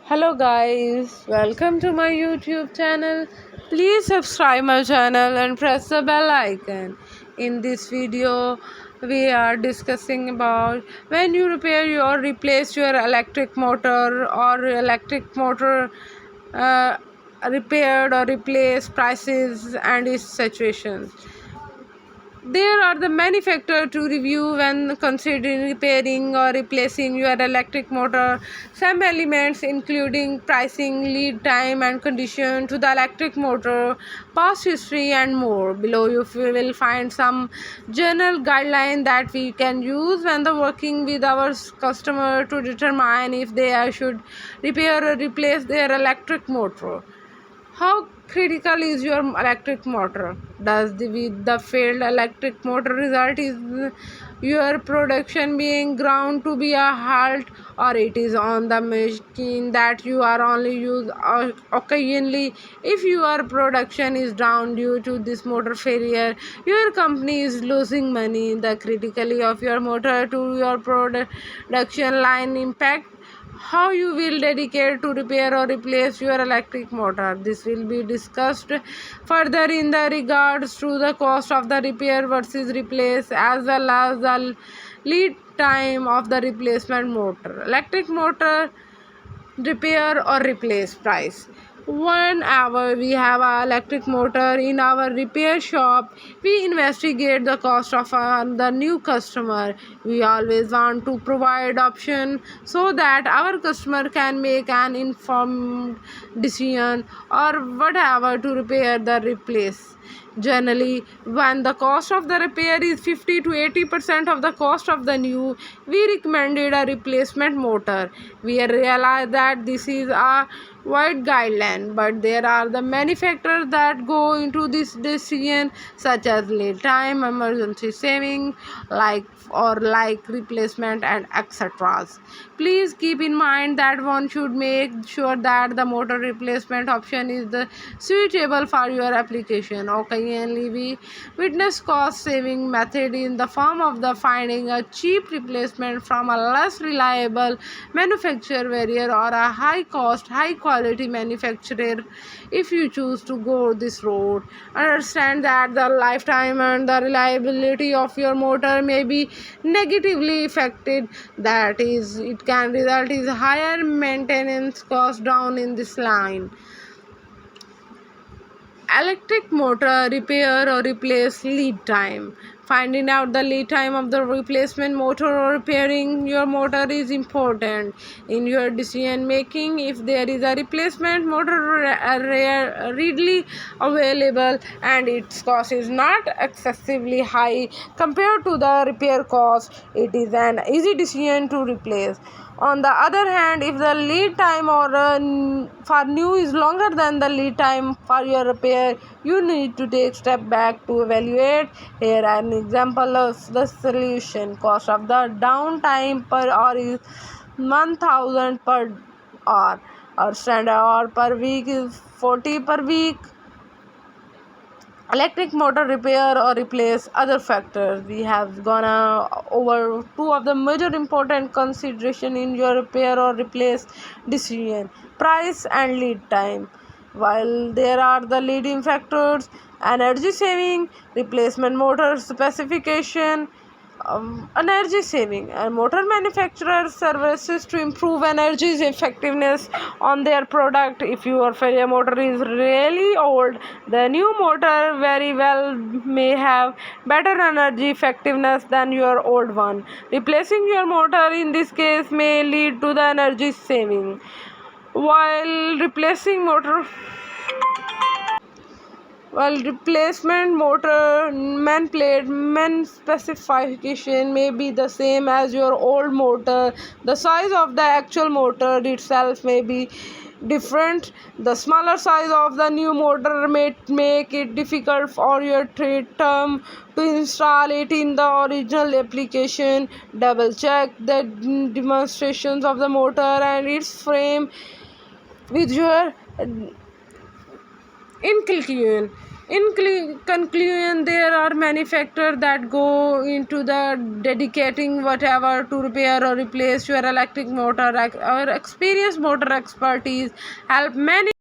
Hello guys, welcome to my YouTube channel. Please subscribe my channel and press the bell icon. In this video, we are discussing about when you repair or replace your electric motor or electric motor uh, repaired or replaced, prices and its situations. There are the many factors to review when considering repairing or replacing your electric motor. Some elements including pricing, lead time and condition to the electric motor, past history and more. Below you will find some general guidelines that we can use when the working with our customer to determine if they should repair or replace their electric motor. How critical is your electric motor? Does with the failed electric motor result is your production being ground to be a halt, or it is on the machine that you are only use occasionally? If your production is down due to this motor failure, your company is losing money. The criticality of your motor to your production line impact how you will dedicate to repair or replace your electric motor. This will be discussed further in the regards to the cost of the repair versus replace, as well as the lead time of the replacement motor. Electric motor repair or replace price. Whenever we have an electric motor in our repair shop, we investigate the cost of the new customer. We always want to provide option so that our customer can make an informed decision or whatever to repair the replace. Generally, when the cost of the repair is 50 to 80% of the cost of the new, we recommended a replacement motor. We realize that this is a wide guideline, but there are the many factors that go into this decision, such as lead time, emergency saving, like replacement and etc. Please keep in mind that one should make sure that the motor replacement option is the suitable for your application. Occasionally, we witness cost saving method in the form of the finding a cheap replacement from a less reliable manufacturer variant or a high cost, high quality manufacturer. If you choose to go this road, understand that the lifetime and the reliability of your motor may be negatively affected. That is, it can result in higher maintenance cost down in this line. Electric motor repair or replace lead time. Finding out the lead time of the replacement motor or repairing your motor is important in your decision making. If there is a replacement motor readily available and its cost is not excessively high compared to the repair cost, it is an easy decision to replace. On the other hand, if the lead time for new is longer than the lead time for your repair, you need to take step back to evaluate. Here an example of the solution. Cost of the downtime per hour is 1000 per hour, or standard hour per week is 40 per week. Electric motor repair or replace. Other factors we have gone over two of the major important consideration in your repair or replace decision: price and lead time. While there are the leading factors: energy saving, replacement motor specification. Energy saving, and motor manufacturer services to improve energy effectiveness on their product. If your failure motor is really old, the new motor very well may have better energy effectiveness than your old one. Replacing your motor in this case may lead to the energy saving, while replacement motor main specification may be the same as your old motor. The size of the actual motor itself may be different. The smaller size of the new motor may make it difficult for your trade term to install it in the original application. Double check the demonstrations of the motor and its frame with your in conclusion. In conclusion, there are many factors that go into the dedicating whatever to repair or replace your electric motor. Our experienced motor expertise help many